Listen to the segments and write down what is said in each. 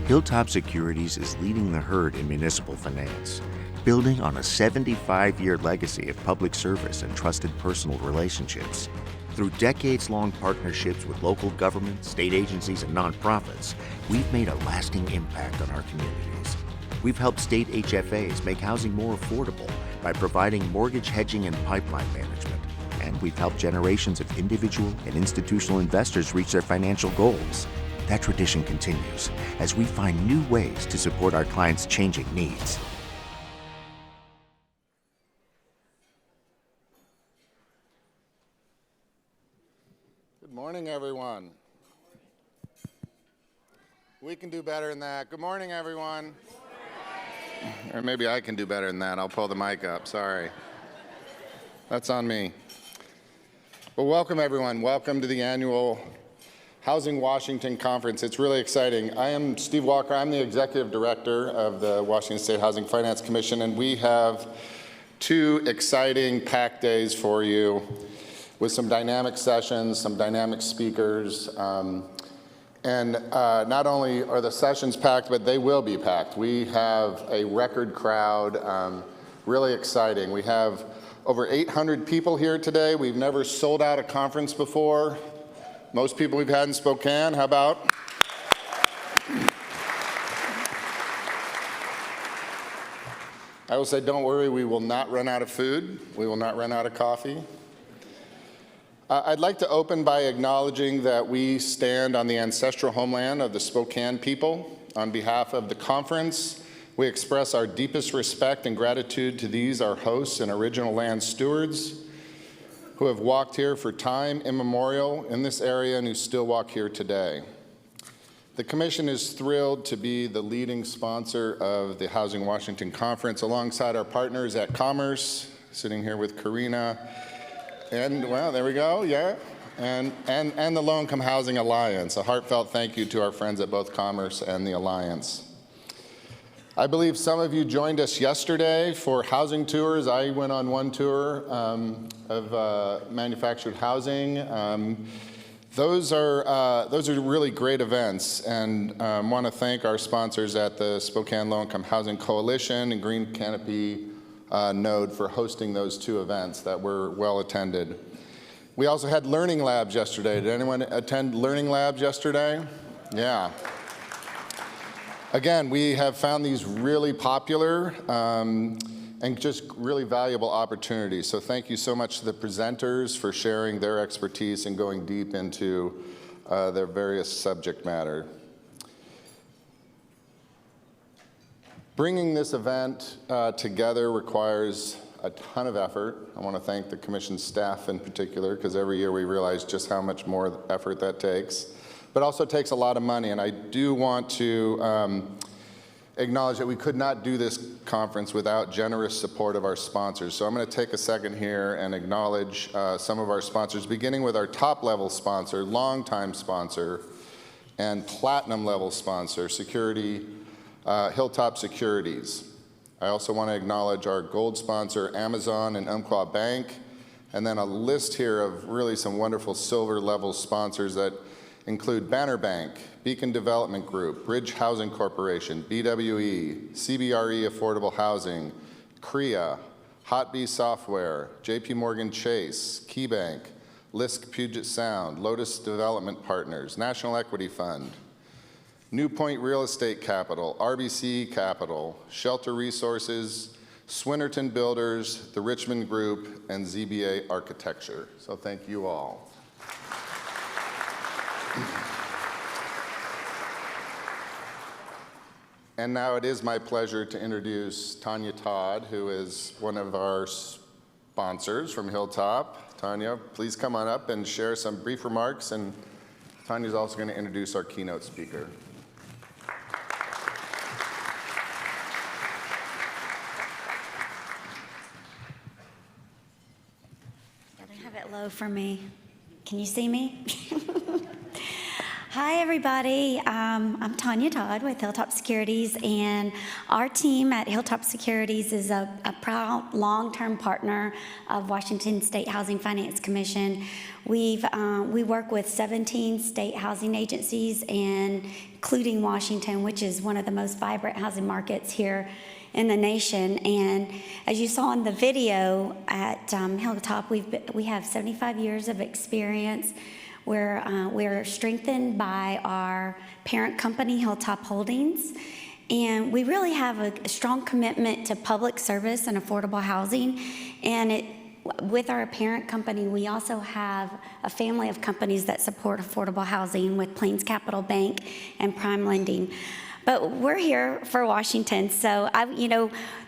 Hilltop Securities is leading the herd in municipal finance, building on a 75-year legacy of public service and trusted personal relationships. Through decades-long partnerships with local government, state agencies, and nonprofits, we've made a lasting impact on our communities. We've helped state HFAs make housing more affordable by providing mortgage hedging and pipeline management. And we've helped generations of individual and institutional investors reach their financial goals. That tradition continues as we find new ways to support our clients' changing needs. Good morning, everyone. We can do better than that. Good morning, everyone. Or maybe I can do better than that. I'll pull the mic up. Sorry. That's on me. Well, welcome, everyone. Welcome to the annual Housing Washington Conference. It's really exciting. I am Steve Walker. I'm the Executive Director of the Washington State Housing Finance Commission, and we have two exciting packed days for you with some dynamic sessions, some dynamic speakers. Not only are the sessions packed, but they will be packed. We have a record crowd, really exciting. We have over 800 people here today. We've never sold out a conference before. Most people we've had in Spokane, how about? I will say, don't worry, we will not run out of food. We will not run out of coffee. I'd like to open by acknowledging that we stand on the ancestral homeland of the Spokane people. On behalf of the conference, we express our deepest respect and gratitude to these, our hosts and original land stewards, who have walked here for time immemorial in this area and who still walk here today. The Commission is thrilled to be the leading sponsor of the Housing Washington Conference alongside our partners at Commerce, sitting here with Karina, and, well, there we go, yeah, and the Low Income Housing Alliance. A heartfelt thank you to our friends at both Commerce and the Alliance. I believe some of you joined us yesterday for housing tours. I went on one tour of manufactured housing. Those are really great events, and want to thank our sponsors at the Spokane Low Income Housing Coalition and Green Canopy Node for hosting those two events that were well attended. We also had learning labs yesterday. Did anyone attend learning labs yesterday? Yeah. Again, we have found these really popular and just really valuable opportunities. So thank you so much to the presenters for sharing their expertise and going deep into their various subject matter. Bringing this event together requires a ton of effort. I want to thank the Commission staff in particular, because every year we realize just how much more effort that takes. But also takes a lot of money, and I do want to acknowledge that we could not do this conference without generous support of our sponsors. So I'm going to take a second here and acknowledge some of our sponsors, beginning with our top-level sponsor, longtime sponsor, and platinum-level sponsor, Hilltop Securities. I also want to acknowledge our gold sponsor, Amazon and Umpqua Bank, and then a list here of really some wonderful silver-level sponsors that include Banner Bank, Beacon Development Group, Bridge Housing Corporation, BWE, CBRE Affordable Housing, CREA, Hotbee Software, JP Morgan Chase, KeyBank, Lisk Puget Sound, Lotus Development Partners, National Equity Fund, New Point Real Estate Capital, RBC Capital, Shelter Resources, Swinnerton Builders, the Richmond Group, and ZBA Architecture. So thank you all. And now it is my pleasure to introduce Tanya Todd, who is one of our sponsors from Hilltop. Tanya, please come on up and share some brief remarks, and Tanya's also going to introduce our keynote speaker. Gotta have it low for me. Can you see me? Hi, everybody. I'm Tanya Todd with Hilltop Securities, and our team at Hilltop Securities is a proud long-term partner of Washington State Housing Finance Commission. We work with 17 state housing agencies, and including Washington, which is one of the most vibrant housing markets here in the nation. And as you saw in the video at Hilltop, we have 75 years of experience. We're strengthened by our parent company, Hilltop Holdings, and we really have a strong commitment to public service and affordable housing. And with our parent company, we also have a family of companies that support affordable housing with Plains Capital Bank and Prime Lending. But we're here for Washington, so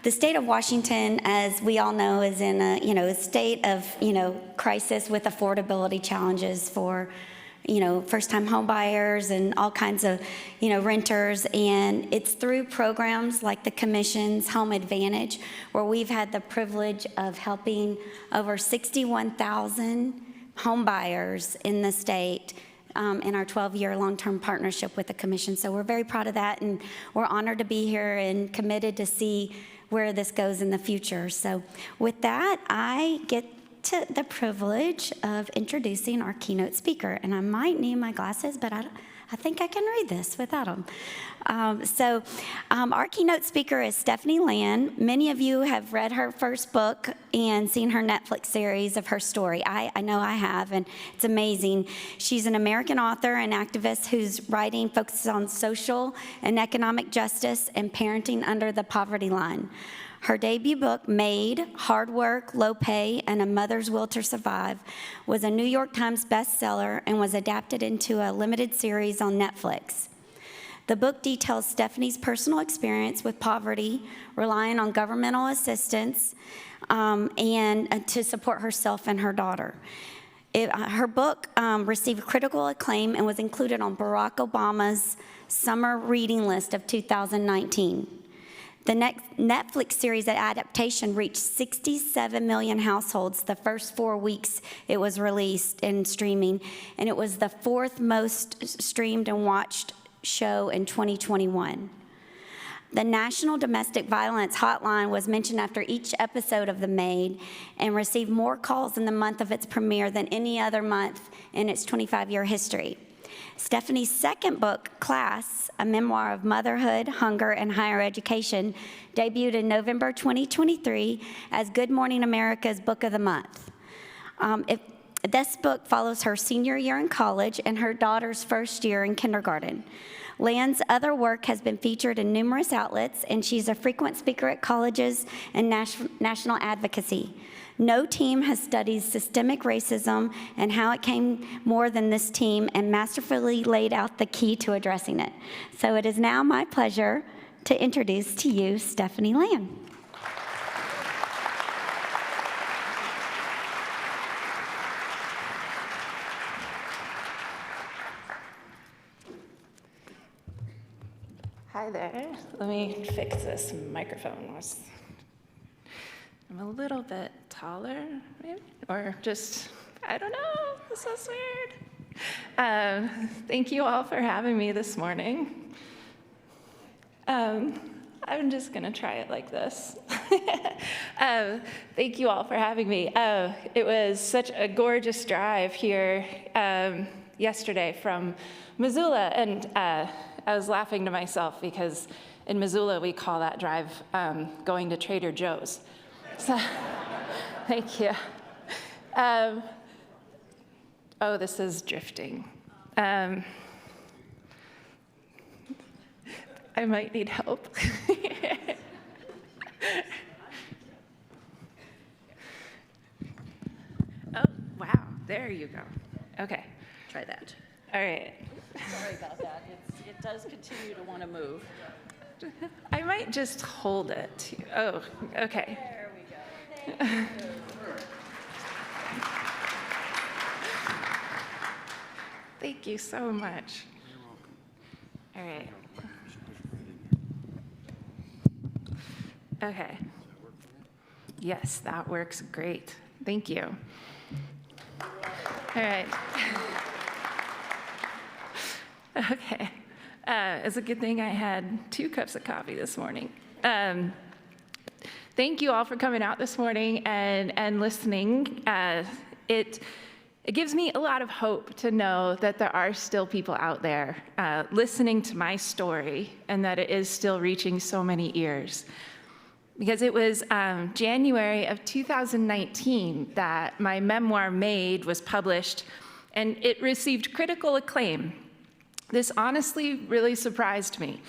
the state of Washington, as we all know, is in a state of crisis with affordability challenges for first-time home buyers and all kinds of renters. And it's through programs like the Commission's Home Advantage, where we've had the privilege of helping over 61,000 home buyers in the state in our 12-year long-term partnership with the Commission. So we're very proud of that, and we're honored to be here and committed to see where this goes in the future. So with that, I get to the privilege of introducing our keynote speaker. And I might need my glasses, but I think I can read this without them. Our keynote speaker is Stephanie Land. Many of you have read her first book and seen her Netflix series of her story. I know I have, and it's amazing. She's an American author and activist whose writing focuses on social and economic justice and parenting under the poverty line. Her debut book, Maid, Hard Work, Low Pay, and A Mother's Will to Survive, was a New York Times bestseller and was adapted into a limited series on Netflix. The book details Stephanie's personal experience with poverty, relying on governmental assistance, and to support herself and her daughter. Her book received critical acclaim and was included on Barack Obama's summer reading list of 2019. The next Netflix series adaptation reached 67 million households the first 4 weeks it was released in streaming, and it was the fourth most streamed and watched show in 2021. The National Domestic Violence Hotline was mentioned after each episode of The Maid and received more calls in the month of its premiere than any other month in its 25-year history. Stephanie's second book, Class, a memoir of motherhood, hunger, and higher education, debuted in November 2023 as Good Morning America's Book of the Month. This book follows her senior year in college and her daughter's first year in kindergarten. Land's other work has been featured in numerous outlets, and she's a frequent speaker at colleges and national advocacy. No team has studied systemic racism and how it came more than this team and masterfully laid out the key to addressing it. So it is now my pleasure to introduce to you Stephanie Land. Hi there. Let me fix this microphone. I'm a little bit taller, maybe? Or just, I don't know, this is weird. Thank you all for having me this morning. I'm just gonna try it like this. Thank you all for having me. It was such a gorgeous drive here yesterday from Missoula, and I was laughing to myself because in Missoula we call that drive going to Trader Joe's. So, thank you. Oh, this is drifting. I might need help. Oh, wow, there you go. Okay. Try that. All right. Sorry about that. It does continue to want to move. I might just hold it. Oh, okay. There we go. Thank you so much. All right. Okay. Yes, that works great. Thank you. All right. Okay. It's a good thing I had 2 cups of coffee this morning. Thank you all for coming out this morning and listening. It gives me a lot of hope to know that there are still people out there listening to my story and that it is still reaching so many ears. Because it was January of 2019 that my memoir, Maid, was published, and it received critical acclaim. This honestly really surprised me.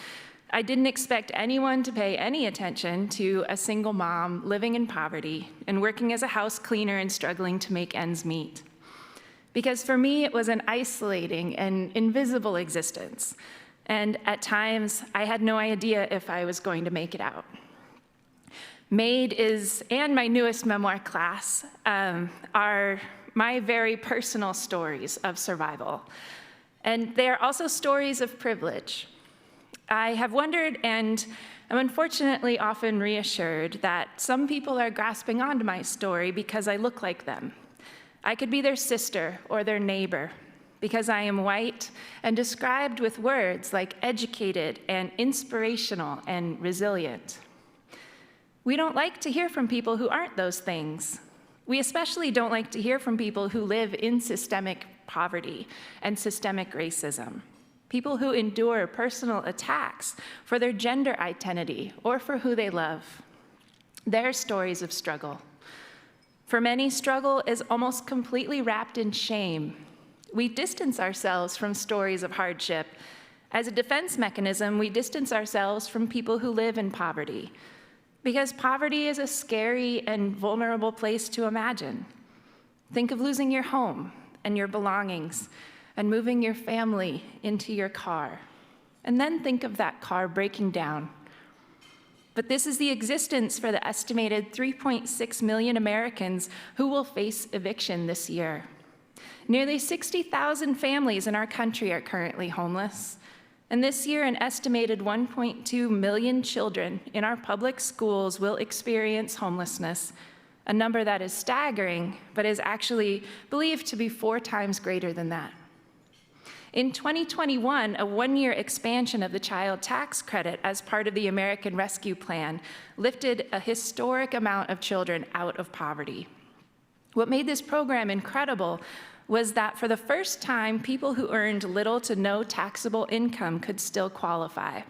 I didn't expect anyone to pay any attention to a single mom living in poverty and working as a house cleaner and struggling to make ends meet. Because for me, it was an isolating and invisible existence. And at times, I had no idea if I was going to make it out. Maid and my newest memoir class are my very personal stories of survival. And they are also stories of privilege. I have wondered, and I'm unfortunately often reassured, that some people are grasping onto my story because I look like them. I could be their sister or their neighbor because I am white and described with words like educated and inspirational and resilient. We don't like to hear from people who aren't those things. We especially don't like to hear from people who live in systemic poverty and systemic racism. People who endure personal attacks for their gender identity or for who they love. Their stories of struggle. For many, struggle is almost completely wrapped in shame. We distance ourselves from stories of hardship. As a defense mechanism, we distance ourselves from people who live in poverty, because poverty is a scary and vulnerable place to imagine. Think of losing your home and your belongings and moving your family into your car. And then think of that car breaking down. But this is the existence for the estimated 3.6 million Americans who will face eviction this year. Nearly 60,000 families in our country are currently homeless. And this year, an estimated 1.2 million children in our public schools will experience homelessness, a number that is staggering, but is actually believed to be 4 times greater than that. In 2021, a 1-year expansion of the child tax credit as part of the American Rescue Plan lifted a historic amount of children out of poverty. What made this program incredible was that for the first time, people who earned little to no taxable income could still qualify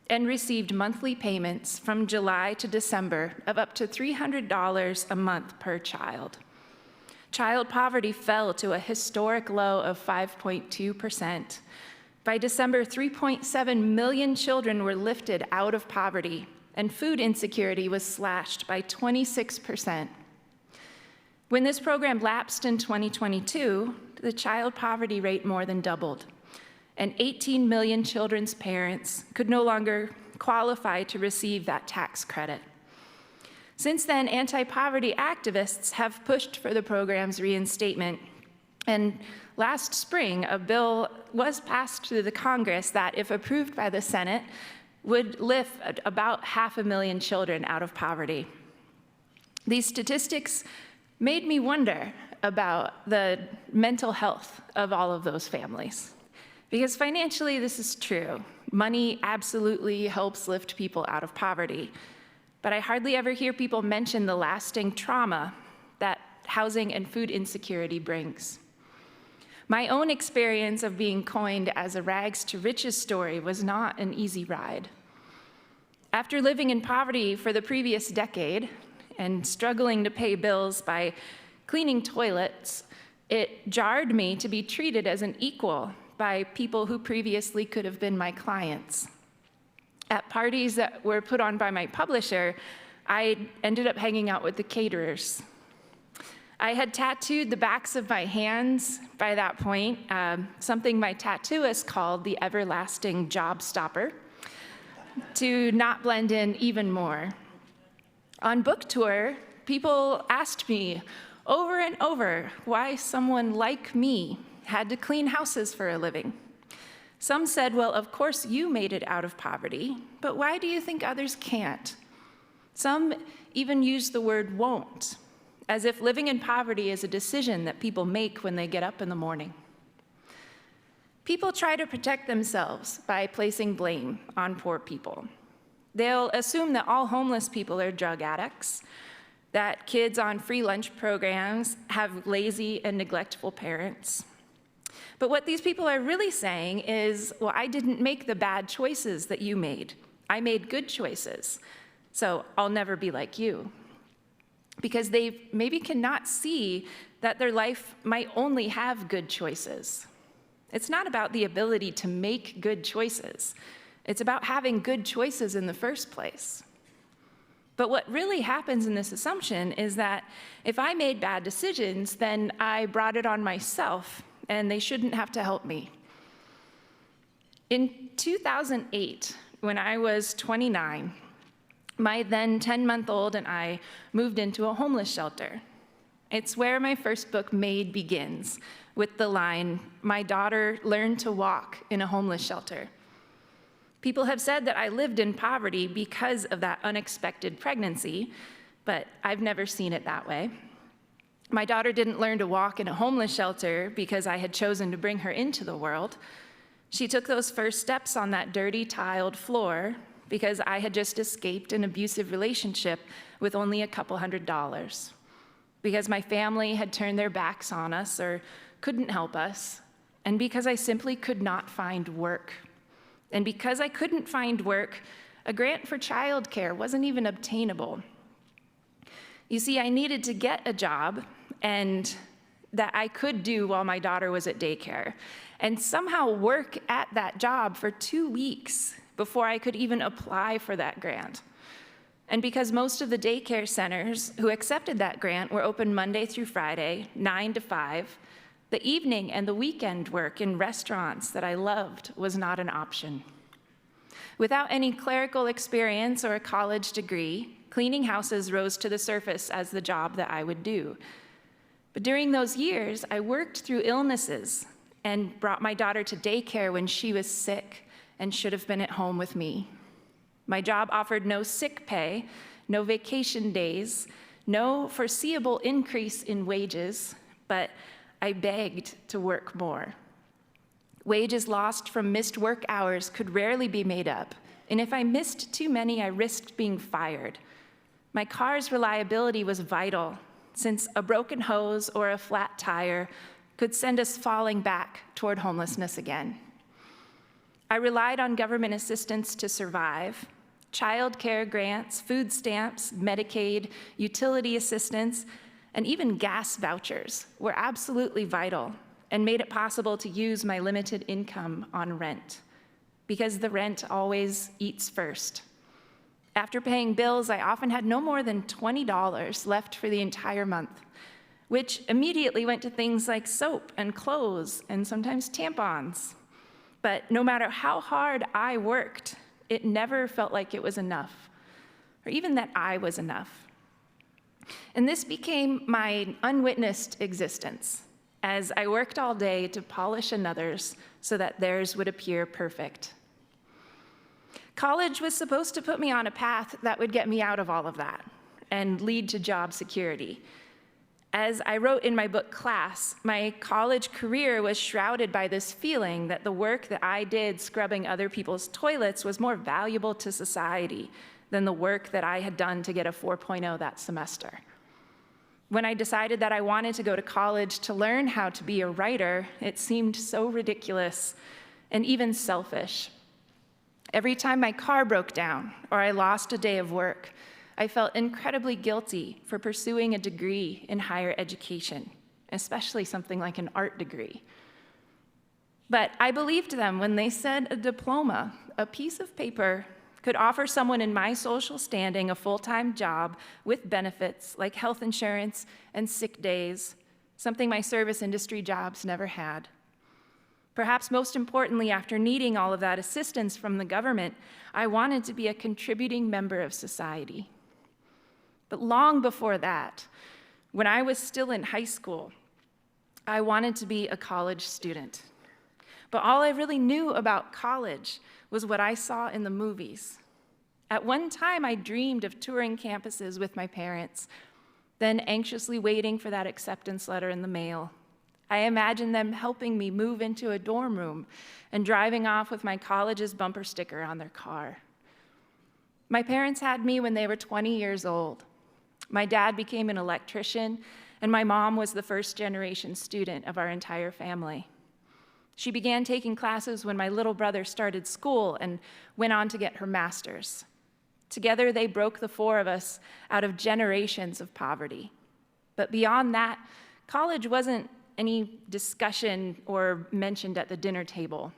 and received monthly payments from July to December of up to $300 a month per child. Child poverty fell to a historic low of 5.2%. By December, 3.7 million children were lifted out of poverty, and food insecurity was slashed by 26%. When this program lapsed in 2022, the child poverty rate more than doubled, and 18 million children's parents could no longer qualify to receive that tax credit. Since then, anti-poverty activists have pushed for the program's reinstatement, and last spring, a bill was passed through the Congress that, if approved by the Senate, would lift about 500,000 children out of poverty. These statistics made me wonder about the mental health of all of those families. Because financially, this is true. Money absolutely helps lift people out of poverty. But I hardly ever hear people mention the lasting trauma that housing and food insecurity brings. My own experience of being coined as a rags to riches story was not an easy ride. After living in poverty for the previous decade and struggling to pay bills by cleaning toilets, it jarred me to be treated as an equal by people who previously could have been my clients. At parties that were put on by my publisher, I ended up hanging out with the caterers. I had tattooed the backs of my hands by that point, something my tattooist called the everlasting job stopper, to not blend in even more. On book tour, people asked me over and over why someone like me had to clean houses for a living. Some said, well, of course you made it out of poverty, but why do you think others can't? Some even used the word won't, as if living in poverty is a decision that people make when they get up in the morning. People try to protect themselves by placing blame on poor people. They'll assume that all homeless people are drug addicts, that kids on free lunch programs have lazy and neglectful parents. But what these people are really saying is, well, I didn't make the bad choices that you made. I made good choices, so I'll never be like you. Because they maybe cannot see that their life might only have good choices. It's not about the ability to make good choices. It's about having good choices in the first place. But what really happens in this assumption is that if I made bad decisions, then I brought it on myself, and they shouldn't have to help me. In 2008, when I was 29, my then 10-month-old and I moved into a homeless shelter. It's where my first book, Maid, begins, with the line, "My daughter learned to walk in a homeless shelter." People have said that I lived in poverty because of that unexpected pregnancy, but I've never seen it that way. My daughter didn't learn to walk in a homeless shelter because I had chosen to bring her into the world. She took those first steps on that dirty, tiled floor because I had just escaped an abusive relationship with only a couple $100s. Because my family had turned their backs on us or couldn't help us, and because I simply could not find work. And because I couldn't find work, a grant for childcare wasn't even obtainable. You see, I needed to get a job and that I could do while my daughter was at daycare, and somehow work at that job for 2 weeks before I could even apply for that grant. And because most of the daycare centers who accepted that grant were open Monday through Friday, 9 to 5, the evening and the weekend work in restaurants that I loved was not an option. Without any clerical experience or a college degree, cleaning houses rose to the surface as the job that I would do. But during those years, I worked through illnesses and brought my daughter to daycare when she was sick and should have been at home with me. My job offered no sick pay, no vacation days, no foreseeable increase in wages, but I begged to work more. Wages lost from missed work hours could rarely be made up, and if I missed too many, I risked being fired. My car's reliability was vital, since a broken hose or a flat tire could send us falling back toward homelessness again. I relied on government assistance to survive. Child care grants, food stamps, Medicaid, utility assistance, and even gas vouchers were absolutely vital and made it possible to use my limited income on rent, because the rent always eats first. After paying bills, I often had no more than $20 left for the entire month, which immediately went to things like soap and clothes and sometimes tampons. But no matter how hard I worked, it never felt like it was enough, or even that I was enough. And this became my unwitnessed existence, as I worked all day to polish another's so that theirs would appear perfect. College was supposed to put me on a path that would get me out of all of that and lead to job security. As I wrote in my book, Class, my college career was shrouded by this feeling that the work that I did scrubbing other people's toilets was more valuable to society than the work that I had done to get a 4.0 that semester. When I decided that I wanted to go to college to learn how to be a writer, it seemed so ridiculous and even selfish. Every time my car broke down or I lost a day of work, I felt incredibly guilty for pursuing a degree in higher education, especially something like an art degree. But I believed them when they said a diploma, a piece of paper, could offer someone in my social standing a full-time job with benefits like health insurance and sick days, something my service industry jobs never had. Perhaps most importantly, after needing all of that assistance from the government, I wanted to be a contributing member of society. But long before that, when I was still in high school, I wanted to be a college student. But all I really knew about college was what I saw in the movies. At one time, I dreamed of touring campuses with my parents, then anxiously waiting for that acceptance letter in the mail, I imagine them helping me move into a dorm room and driving off with my college's bumper sticker on their car. My parents had me when they were 20 years old. My dad became an electrician, and my mom was the first-generation student of our entire family. She began taking classes when my little brother started school and went on to get her master's. Together, they broke the four of us out of generations of poverty. But beyond that, college wasn't any discussion or mentioned at the dinner table.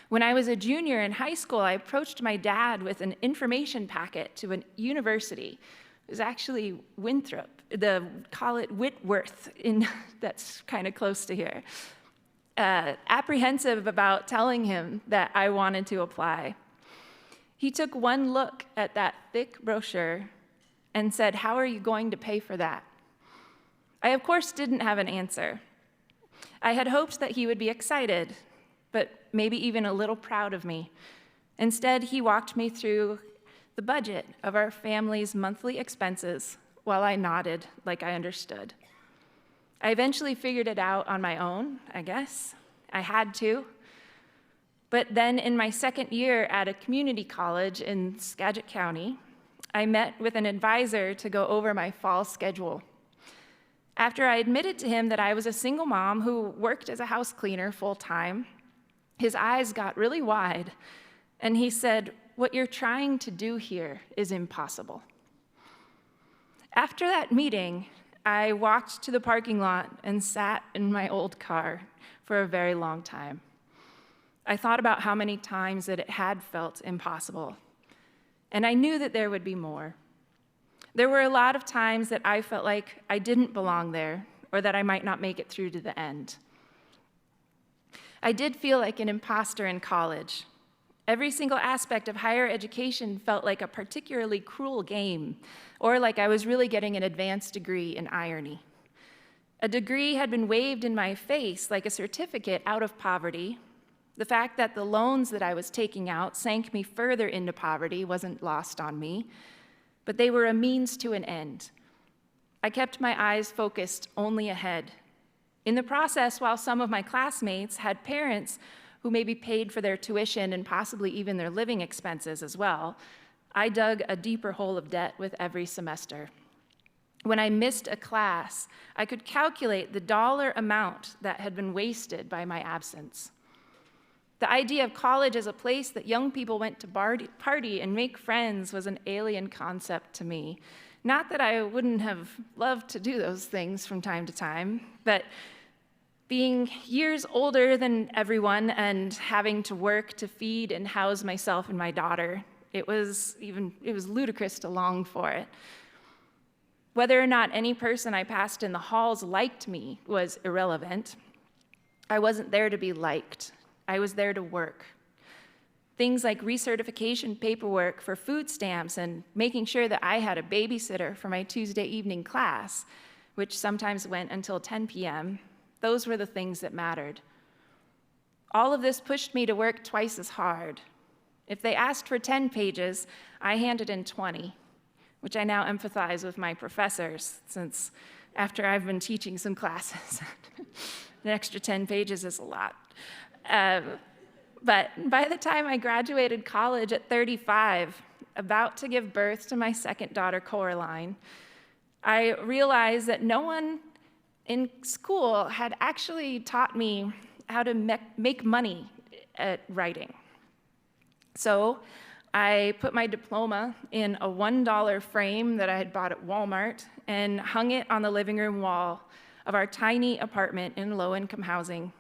When I was a junior in high school, I approached my dad with an information packet to a university. It was actually Winthrop, call it Whitworth, that's kind of close to here. Apprehensive about telling him that I wanted to apply. He took one look at that thick brochure and said, "How are you going to pay for that?" I, of course, didn't have an answer. I had hoped that he would be excited, but maybe even a little proud of me. Instead, he walked me through the budget of our family's monthly expenses while I nodded like I understood. I eventually figured it out on my own, I guess. I had to. But then in my second year at a community college in Skagit County, I met with an advisor to go over my fall schedule. After I admitted to him that I was a single mom who worked as a house cleaner full-time, his eyes got really wide, and he said, "What you're trying to do here is impossible." After that meeting, I walked to the parking lot and sat in my old car for a very long time. I thought about how many times that it had felt impossible, and I knew that there would be more. There were a lot of times that I felt like I didn't belong there, or that I might not make it through to the end. I did feel like an imposter in college. Every single aspect of higher education felt like a particularly cruel game, or like I was really getting an advanced degree in irony. A degree had been waved in my face like a certificate out of poverty. The fact that the loans that I was taking out sank me further into poverty wasn't lost on me, but they were a means to an end. I kept my eyes focused only ahead. In the process, while some of my classmates had parents who maybe paid for their tuition and possibly even their living expenses as well, I dug a deeper hole of debt with every semester. When I missed a class, I could calculate the dollar amount that had been wasted by my absence. The idea of college as a place that young people went to party and make friends was an alien concept to me. Not that I wouldn't have loved to do those things from time to time, but being years older than everyone and having to work to feed and house myself and my daughter, it was ludicrous to long for it. Whether or not any person I passed in the halls liked me was irrelevant. I wasn't there to be liked. I was there to work. Things like recertification paperwork for food stamps and making sure that I had a babysitter for my Tuesday evening class, which sometimes went until 10 p.m., those were the things that mattered. All of this pushed me to work twice as hard. If they asked for 10 pages, I handed in 20, which I now empathize with my professors, since after I've been teaching some classes, an extra 10 pages is a lot. But by the time I graduated college at 35, about to give birth to my second daughter, Coraline, I realized that no one in school had actually taught me how to make money at writing. So I put my diploma in a $1 frame that I had bought at Walmart and hung it on the living room wall of our tiny apartment in low-income housing.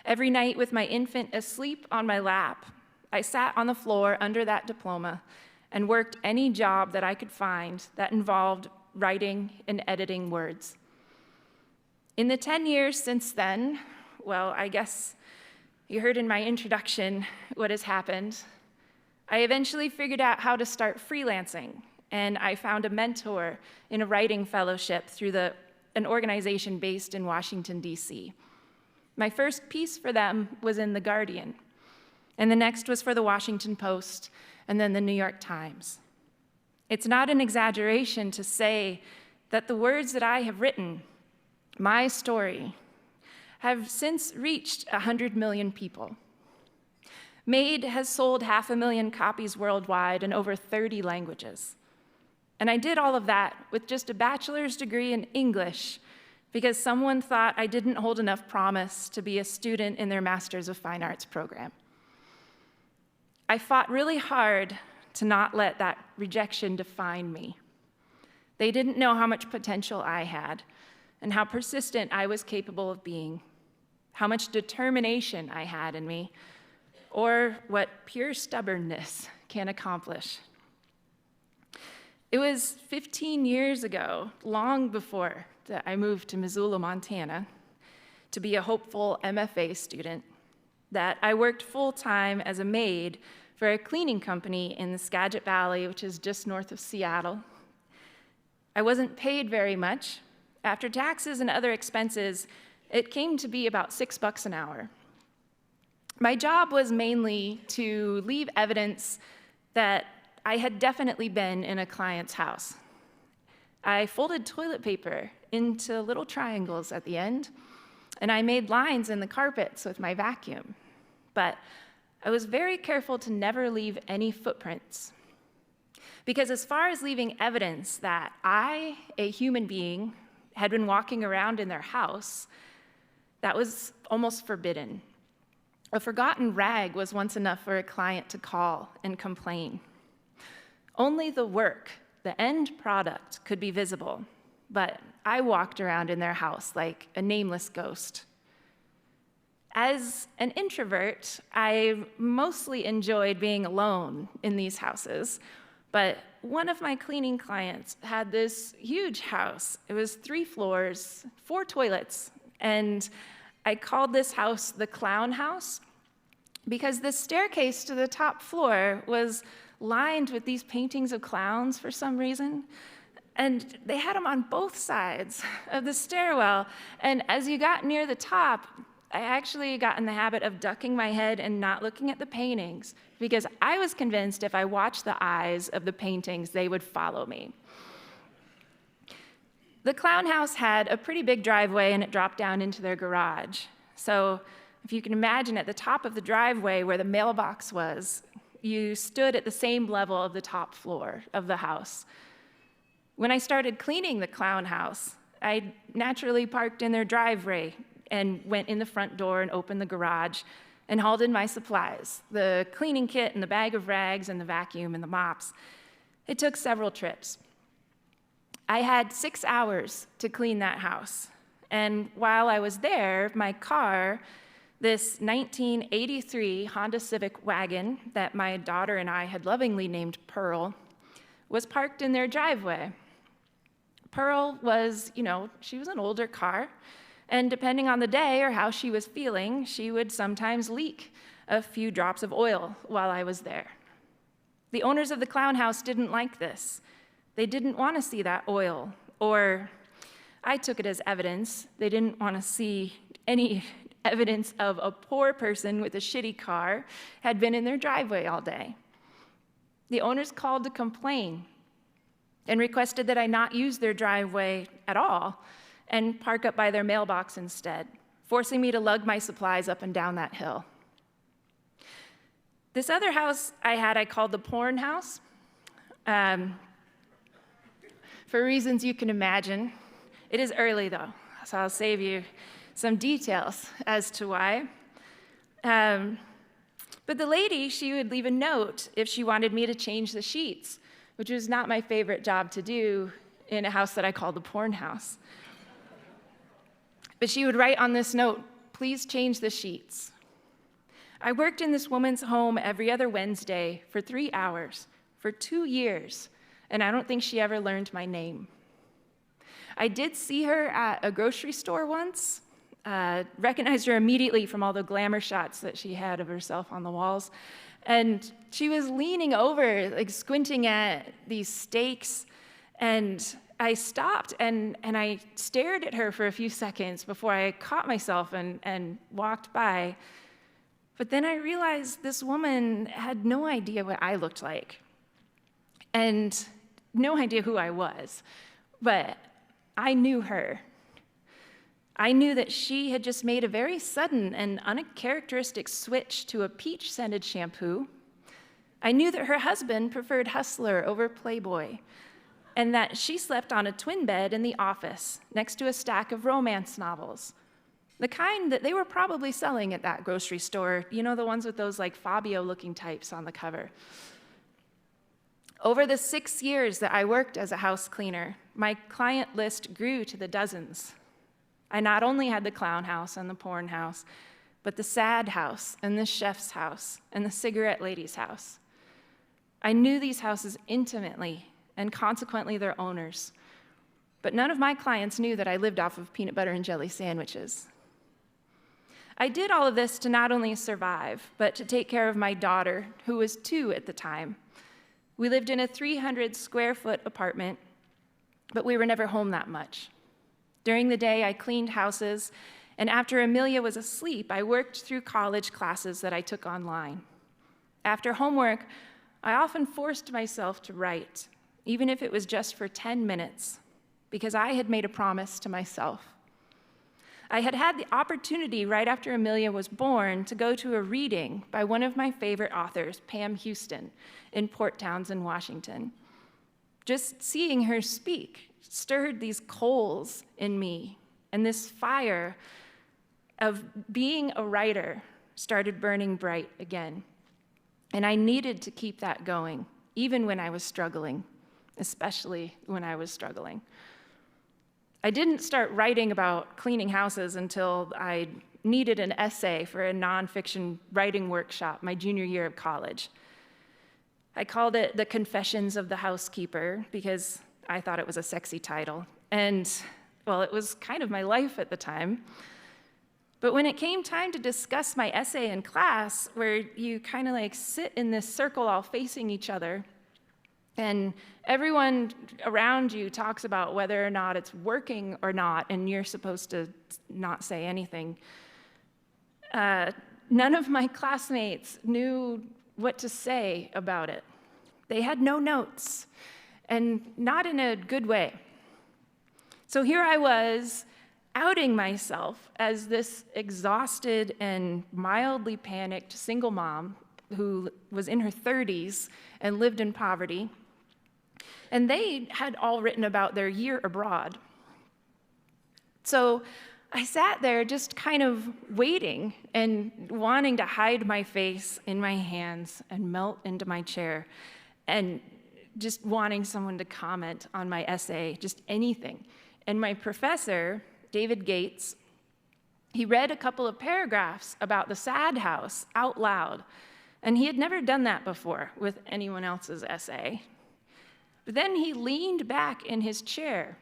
Every night with my infant asleep on my lap, I sat on the floor under that diploma and worked any job that I could find that involved writing and editing words. In the 10 years since then, well, I guess you heard in my introduction what has happened. I eventually figured out how to start freelancing, and I found a mentor in a writing fellowship through an organization based in Washington, D.C. My first piece for them was in The Guardian, and the next was for the Washington Post, and then the New York Times. It's not an exaggeration to say that the words that I have written my story, have since reached 100 million people. Maid has sold 500,000 copies worldwide in over 30 languages. And I did all of that with just a bachelor's degree in English because someone thought I didn't hold enough promise to be a student in their Master's of Fine Arts program. I fought really hard to not let that rejection define me. They didn't know how much potential I had and how persistent I was capable of being, how much determination I had in me, or what pure stubbornness can accomplish. It was 15 years ago, long before that I moved to Missoula, Montana, to be a hopeful MFA student, that I worked full-time as a maid for a cleaning company in the Skagit Valley, which is just north of Seattle. I wasn't paid very much. After taxes and other expenses, it came to be about $6 an hour. My job was mainly to leave evidence that I had definitely been in a client's house. I folded toilet paper into little triangles at the end, and I made lines in the carpets with my vacuum. But I was very careful to never leave any footprints. Because as far as leaving evidence that I, a human being, had been walking around in their house, that was almost forbidden. A forgotten rag was once enough for a client to call and complain. Only the work, the end product, could be visible, but I walked around in their house like a nameless ghost. As an introvert, I mostly enjoyed being alone in these houses, but one of my cleaning clients had this huge house. It was 3 floors, 4 toilets, and I called this house the Clown House because the staircase to the top floor was lined with these paintings of clowns for some reason. And they had them on both sides of the stairwell. And as you got near the top, I actually got in the habit of ducking my head and not looking at the paintings because I was convinced if I watched the eyes of the paintings, they would follow me. The Clown House had a pretty big driveway and it dropped down into their garage. So if you can imagine at the top of the driveway where the mailbox was, you stood at the same level of the top floor of the house. When I started cleaning the Clown House, I naturally parked in their driveway and went in the front door and opened the garage and hauled in my supplies, the cleaning kit and the bag of rags and the vacuum and the mops. It took several trips. I had 6 hours to clean that house. And while I was there, my car, this 1983 Honda Civic wagon that my daughter and I had lovingly named Pearl, was parked in their driveway. Pearl was, she was an older car, and depending on the day or how she was feeling, she would sometimes leak a few drops of oil while I was there. The owners of the Clown House didn't like this. They didn't want to see that oil, or I took it as evidence. They didn't want to see any evidence of a poor person with a shitty car had been in their driveway all day. The owners called to complain and requested that I not use their driveway at all and park up by their mailbox instead, forcing me to lug my supplies up and down that hill. This other house I called the Porn House. For reasons you can imagine. It is early though, so I'll save you some details as to why. But the lady, she would leave a note if she wanted me to change the sheets, which was not my favorite job to do in a house that I called the Porn House. But she would write on this note, "Please change the sheets." I worked in this woman's home every other Wednesday for 3 hours for 2 years, and I don't think she ever learned my name. I did see her at a grocery store once, recognized her immediately from all the glamour shots that she had of herself on the walls. And she was leaning over, like squinting at these steaks. And I stopped and I stared at her for a few seconds before I caught myself and walked by. But then I realized this woman had no idea what I looked like and no idea who I was. But I knew her. I knew that she had just made a very sudden and uncharacteristic switch to a peach-scented shampoo. I knew that her husband preferred Hustler over Playboy, and that she slept on a twin bed in the office next to a stack of romance novels, the kind that they were probably selling at that grocery store, you know, the ones with those like Fabio-looking types on the cover. Over the 6 years that I worked as a house cleaner, my client list grew to the dozens. I not only had the clown house and the porn house, but the sad house and the chef's house and the cigarette lady's house. I knew these houses intimately and consequently their owners, but none of my clients knew that I lived off of peanut butter and jelly sandwiches. I did all of this to not only survive, but to take care of my daughter, who was 2 at the time. We lived in a 300 square foot apartment, but we were never home that much. During the day, I cleaned houses, and after Amelia was asleep, I worked through college classes that I took online. After homework, I often forced myself to write, even if it was just for 10 minutes, because I had made a promise to myself. I had had the opportunity right after Amelia was born to go to a reading by one of my favorite authors, Pam Houston, in Port Townsend, Washington. Just seeing her speak stirred these coals in me, and this fire of being a writer started burning bright again. And I needed to keep that going, even when I was struggling, especially when I was struggling. I didn't start writing about cleaning houses until I needed an essay for a nonfiction writing workshop my junior year of college. I called it The Confessions of the Housekeeper because I thought it was a sexy title. And, well, it was kind of my life at the time. But when it came time to discuss my essay in class, where you kind of like sit in this circle all facing each other, and everyone around you talks about whether or not it's working or not, and you're supposed to not say anything, none of my classmates knew what to say about it. They had no notes, and not in a good way. So here I was, outing myself as this exhausted and mildly panicked single mom who was in her 30s and lived in poverty. And they had all written about their year abroad. So I sat there just kind of waiting and wanting to hide my face in my hands and melt into my chair and just wanting someone to comment on my essay, just anything. And my professor, David Gates, he read a couple of paragraphs about the sad house out loud, and he had never done that before with anyone else's essay. But then he leaned back in his chair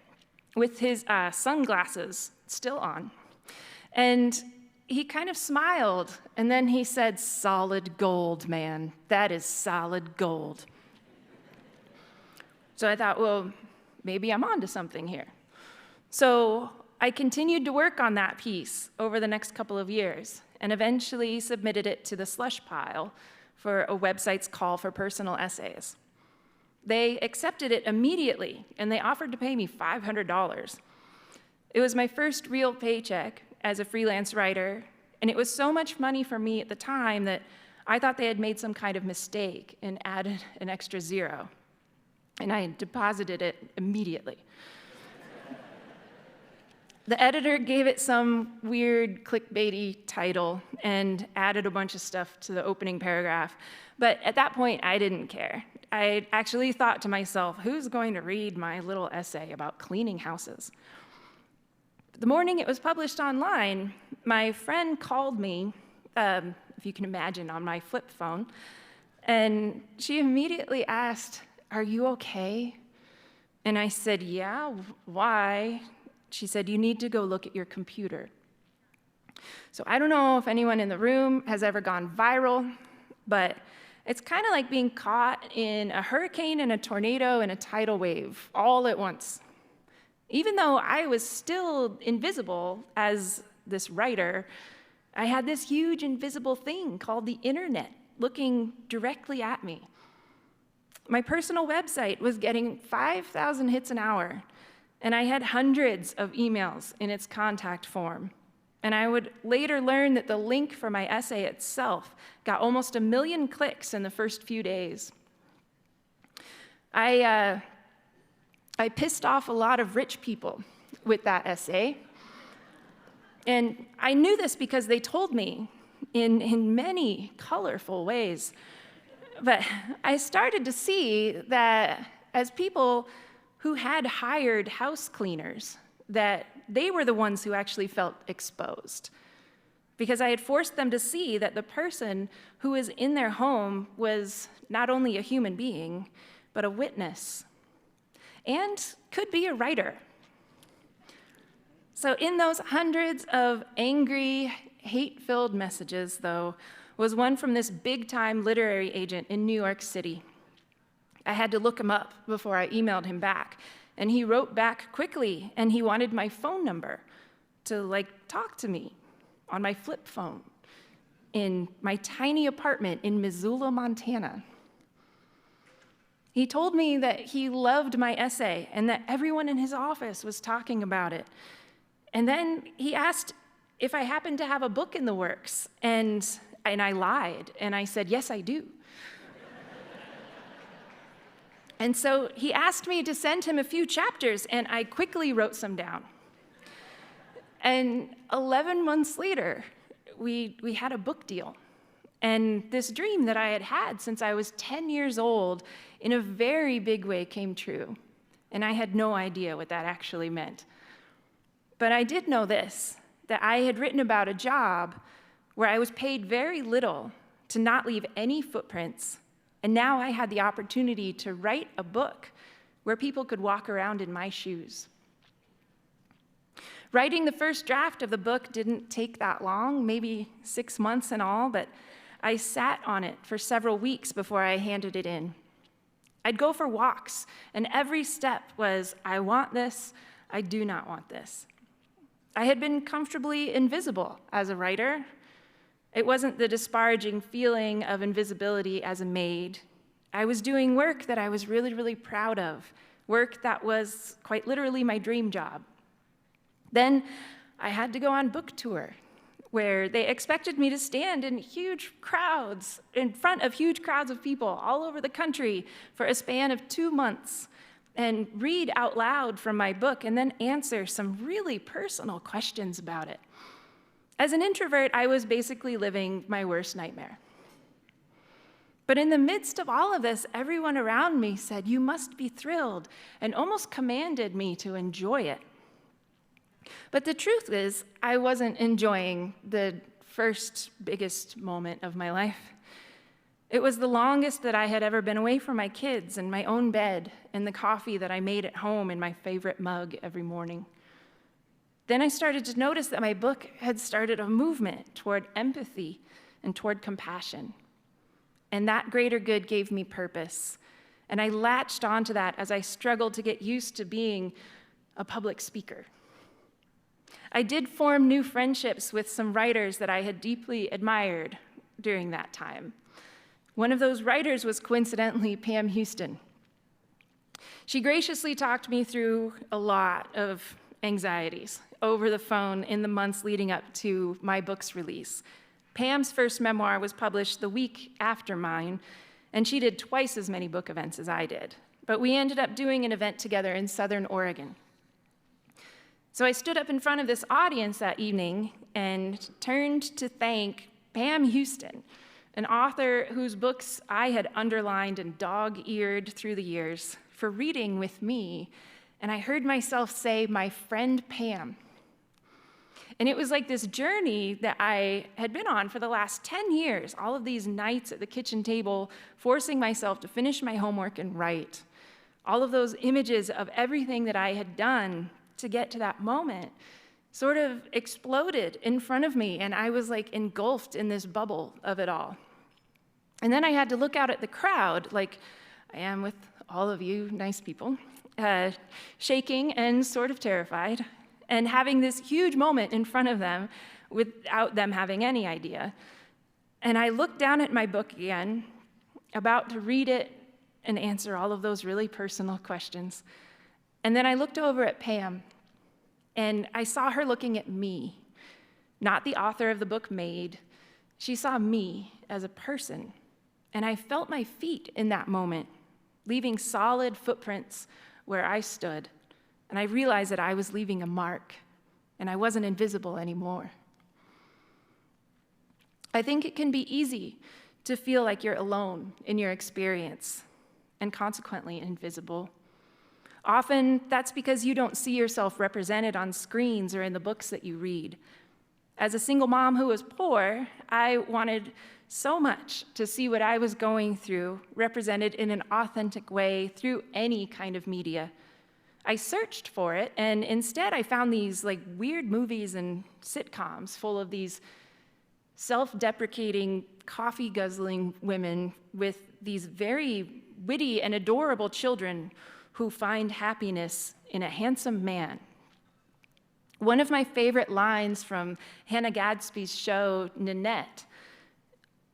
with his sunglasses still on, and he kind of smiled, and then he said, "Solid gold, man. That is solid gold." So I thought, well, maybe I'm onto something here. So I continued to work on that piece over the next couple of years and eventually submitted it to the slush pile for a website's call for personal essays. They accepted it immediately, and they offered to pay me $500. It was my first real paycheck as a freelance writer, and it was so much money for me at the time that I thought they had made some kind of mistake and added an extra zero. And I deposited it immediately. The editor gave it some weird clickbaity title and added a bunch of stuff to the opening paragraph. But at that point, I didn't care. I actually thought to myself, who's going to read my little essay about cleaning houses? The morning it was published online, my friend called me, if you can imagine, on my flip phone, and she immediately asked, "Are you okay?" And I said, "Yeah, why?" She said, "You need to go look at your computer." So I don't know if anyone in the room has ever gone viral, but it's kind of like being caught in a hurricane and a tornado and a tidal wave all at once. Even though I was still invisible as this writer, I had this huge invisible thing called the internet looking directly at me. My personal website was getting 5,000 hits an hour, And I had hundreds of emails in its contact form. And I would later learn that the link for my essay itself got almost 1 million clicks in the first few days. I pissed off a lot of rich people with that essay. And I knew this because they told me in many colorful ways. But I started to see that as people who had hired house cleaners, that they were the ones who actually felt exposed. Because I had forced them to see that the person who was in their home was not only a human being, but a witness, and could be a writer. So in those hundreds of angry, hate-filled messages, though, was one from this big-time literary agent in New York City. I had to look him up before I emailed him back, and he wrote back quickly, and he wanted my phone number to, talk to me on my flip phone in my tiny apartment in Missoula, Montana. He told me that he loved my essay and that everyone in his office was talking about it. And then he asked if I happened to have a book in the works, and I lied, and I said, yes, I do. And so he asked me to send him a few chapters, and I quickly wrote some down. And 11 months later, we had a book deal. And this dream that I had had since I was 10 years old in a very big way came true. And I had no idea what that actually meant. But I did know this, that I had written about a job where I was paid very little to not leave any footprints. And now I had the opportunity to write a book where people could walk around in my shoes. Writing the first draft of the book didn't take that long, maybe 6 months in all, but I sat on it for several weeks before I handed it in. I'd go for walks, and every step was, I want this, I do not want this. I had been comfortably invisible as a writer. It wasn't the disparaging feeling of invisibility as a maid. I was doing work that I was really, really proud of, work that was quite literally my dream job. Then I had to go on book tour, where they expected me to stand in huge crowds, in front of huge crowds of people all over the country for a span of 2 months, and read out loud from my book, and then answer some really personal questions about it. As an introvert, I was basically living my worst nightmare. But in the midst of all of this, everyone around me said, you must be thrilled, and almost commanded me to enjoy it. But the truth is, I wasn't enjoying the first biggest moment of my life. It was the longest that I had ever been away from my kids and my own bed and the coffee that I made at home in my favorite mug every morning. Then I started to notice that my book had started a movement toward empathy and toward compassion. And that greater good gave me purpose. And I latched onto that as I struggled to get used to being a public speaker. I did form new friendships with some writers that I had deeply admired during that time. One of those writers was coincidentally Pam Houston. She graciously talked me through a lot of anxieties over the phone in the months leading up to my book's release. Pam's first memoir was published the week after mine, and she did twice as many book events as I did. But we ended up doing an event together in Southern Oregon. So I stood up in front of this audience that evening and turned to thank Pam Houston, an author whose books I had underlined and dog-eared through the years, for reading with me. And I heard myself say, my friend Pam. And it was like this journey that I had been on for the last 10 years, all of these nights at the kitchen table, forcing myself to finish my homework and write. All of those images of everything that I had done to get to that moment sort of exploded in front of me, and I was like engulfed in this bubble of it all. And then I had to look out at the crowd, like I am with all of you nice people, shaking and sort of terrified, and having this huge moment in front of them without them having any idea. And I looked down at my book again, about to read it and answer all of those really personal questions. And then I looked over at Pam, and I saw her looking at me, not the author of the book Maid. She saw me as a person, and I felt my feet in that moment, leaving solid footprints where I stood, and I realized that I was leaving a mark, and I wasn't invisible anymore. I think it can be easy to feel like you're alone in your experience, and consequently invisible. Often, that's because you don't see yourself represented on screens or in the books that you read. As a single mom who was poor, I wanted so much to see what I was going through represented in an authentic way through any kind of media. I searched for it, and instead I found these weird movies and sitcoms full of these self-deprecating, coffee-guzzling women with these very witty and adorable children who find happiness in a handsome man. One of my favorite lines from Hannah Gadsby's show, Nanette,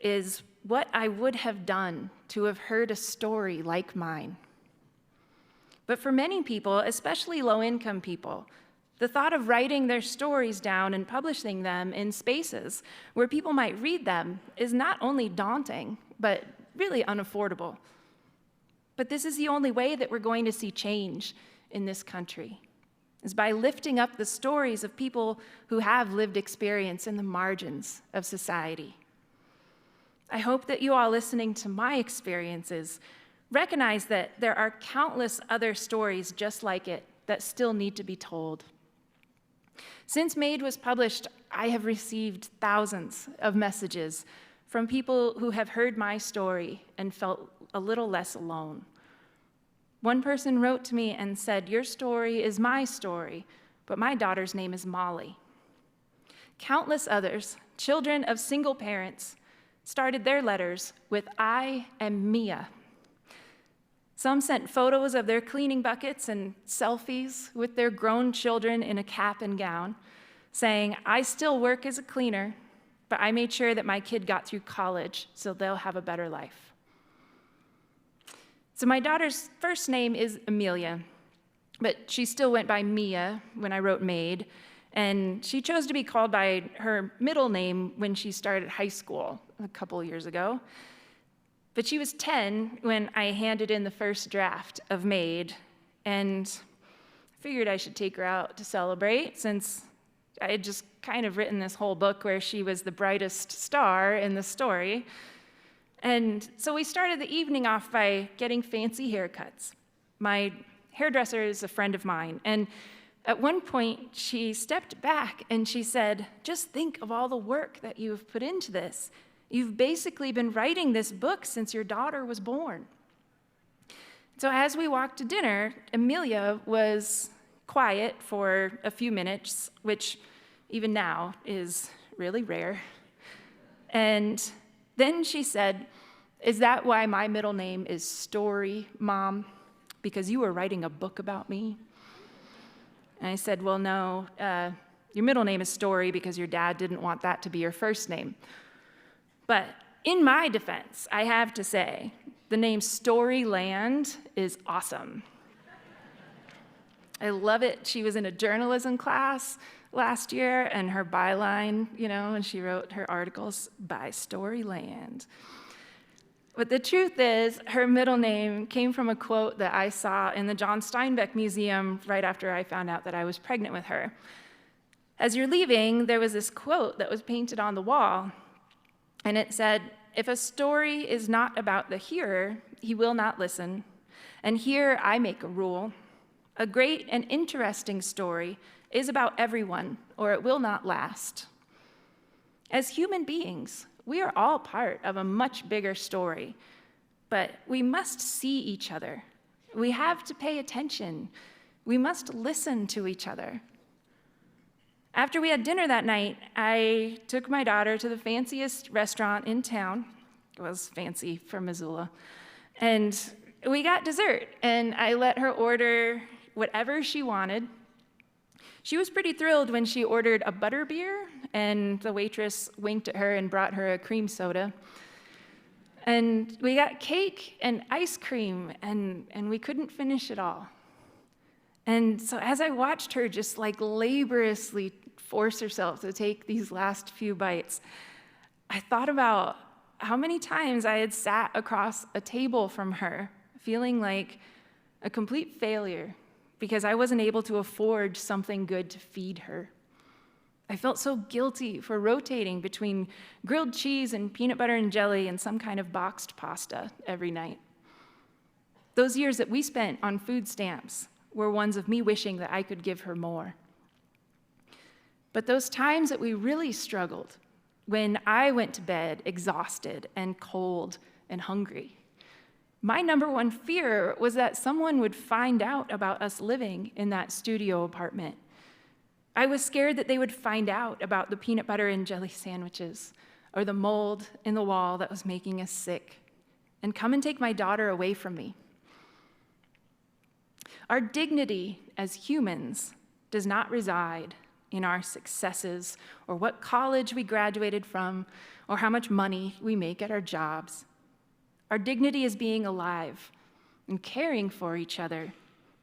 is, "What I would have done to have heard a story like mine." But for many people, especially low-income people, the thought of writing their stories down and publishing them in spaces where people might read them is not only daunting, but really unaffordable. But this is the only way that we're going to see change in this country, is by lifting up the stories of people who have lived experience in the margins of society. I hope that you all listening to my experiences recognize that there are countless other stories just like it that still need to be told. Since Maid was published, I have received thousands of messages from people who have heard my story and felt a little less alone. One person wrote to me and said, "Your story is my story, but my daughter's name is Molly." Countless others, children of single parents, started their letters with "I am Mia." Some sent photos of their cleaning buckets and selfies with their grown children in a cap and gown, saying, "I still work as a cleaner, but I made sure that my kid got through college so they'll have a better life." So my daughter's first name is Amelia, but she still went by Mia when I wrote Maid, and she chose to be called by her middle name when she started high school a couple years ago. But she was 10 when I handed in the first draft of Maid, and I figured I should take her out to celebrate since I had just kind of written this whole book where she was the brightest star in the story. And so we started the evening off by getting fancy haircuts. My hairdresser is a friend of mine, and at one point she stepped back and she said, "Just think of all the work that you have put into this. You've basically been writing this book since your daughter was born." So as we walked to dinner, Amelia was quiet for a few minutes, which even now is really rare. And then she said, "Is that why my middle name is Story, Mom? Because you were writing a book about me?" And I said, "Well, no, your middle name is Story because your dad didn't want that to be your first name." But in my defense, I have to say, the name Storyland is awesome. I love it. She was in a journalism class last year, and her byline, and she wrote her articles by Storyland. But the truth is, her middle name came from a quote that I saw in the John Steinbeck Museum right after I found out that I was pregnant with her. As you're leaving, there was this quote that was painted on the wall, and it said, "If a story is not about the hearer, he will not listen. And here I make a rule. A great and interesting story is about everyone, or it will not last." As human beings, we are all part of a much bigger story, but we must see each other. We have to pay attention. We must listen to each other. After we had dinner that night, I took my daughter to the fanciest restaurant in town. It was fancy for Missoula. And we got dessert, and I let her order whatever she wanted. She was pretty thrilled when she ordered a butterbeer, and the waitress winked at her and brought her a cream soda. And we got cake and ice cream, and we couldn't finish it all. And so as I watched her just like laboriously force herself to take these last few bites, I thought about how many times I had sat across a table from her, feeling like a complete failure because I wasn't able to afford something good to feed her. I felt so guilty for rotating between grilled cheese and peanut butter and jelly and some kind of boxed pasta every night. Those years that we spent on food stamps were ones of me wishing that I could give her more. But those times that we really struggled, when I went to bed exhausted and cold and hungry, my number one fear was that someone would find out about us living in that studio apartment. I was scared that they would find out about the peanut butter and jelly sandwiches or the mold in the wall that was making us sick and come and take my daughter away from me. Our dignity as humans does not reside in our successes or what college we graduated from or how much money we make at our jobs. Our dignity is being alive and caring for each other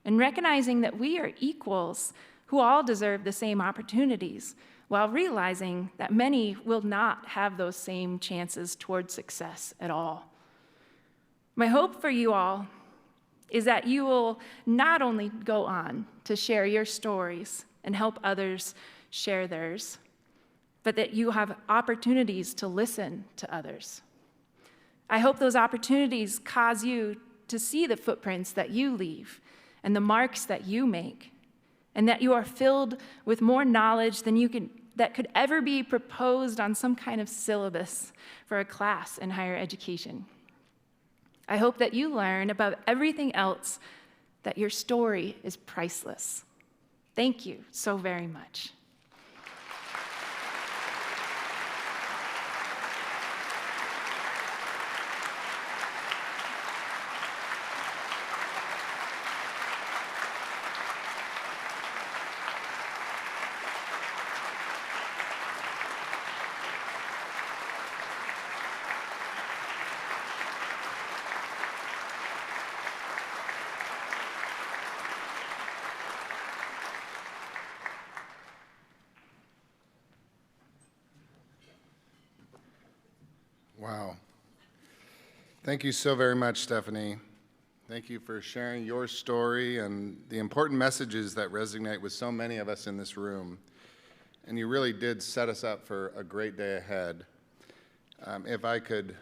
and recognizing that we are equals who all deserve the same opportunities while realizing that many will not have those same chances toward success at all. My hope for you all is that you will not only go on to share your stories and help others share theirs, but that you have opportunities to listen to others. I hope those opportunities cause you to see the footprints that you leave and the marks that you make, and that you are filled with more knowledge than that could ever be proposed on some kind of syllabus for a class in higher education. I hope that you learn above everything else that your story is priceless. Thank you so very much. Wow. Thank you so very much, Stephanie. Thank you for sharing your story and the important messages that resonate with so many of us in this room. And you really did set us up for a great day ahead. If I could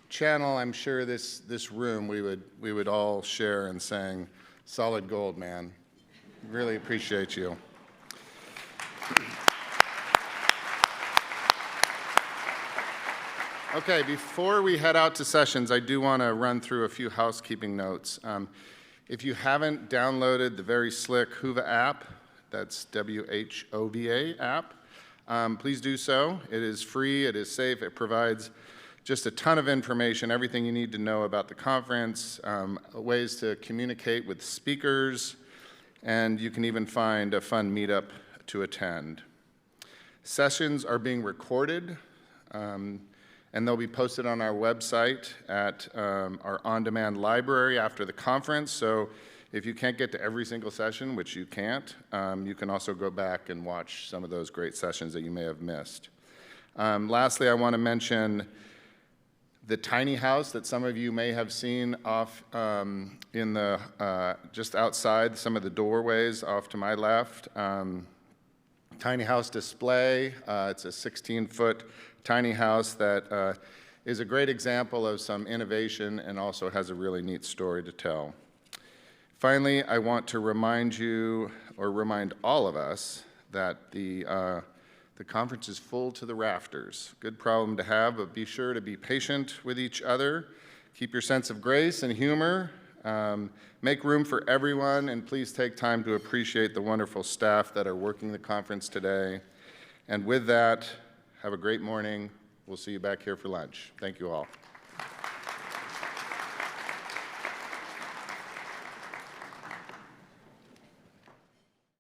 channel, I'm sure this room, we would all share in saying, solid gold, man. Really appreciate you. Okay, before we head out to sessions, I do want to run through a few housekeeping notes. If you haven't downloaded the very slick Whova app, that's WHOVA app, please do so. It is free, it is safe, it provides just a ton of information, everything you need to know about the conference, ways to communicate with speakers, and you can even find a fun meetup to attend. Sessions are being recorded, and they'll be posted on our website at our on-demand library after the conference. So if you can't get to every single session, which you can't, you can also go back and watch some of those great sessions that you may have missed. Lastly, I want to mention the tiny house that some of you may have seen off in the just outside some of the doorways off to my left. Tiny house display. It's a 16-foot tiny house that is a great example of some innovation and also has a really neat story to tell. Finally, I want to remind you, or remind all of us, that the conference is full to the rafters. Good problem to have, but be sure to be patient with each other. Keep your sense of grace and humor. Make room for everyone, and please take time to appreciate the wonderful staff that are working the conference today. And with that, have a great morning. We'll see you back here for lunch. Thank you all.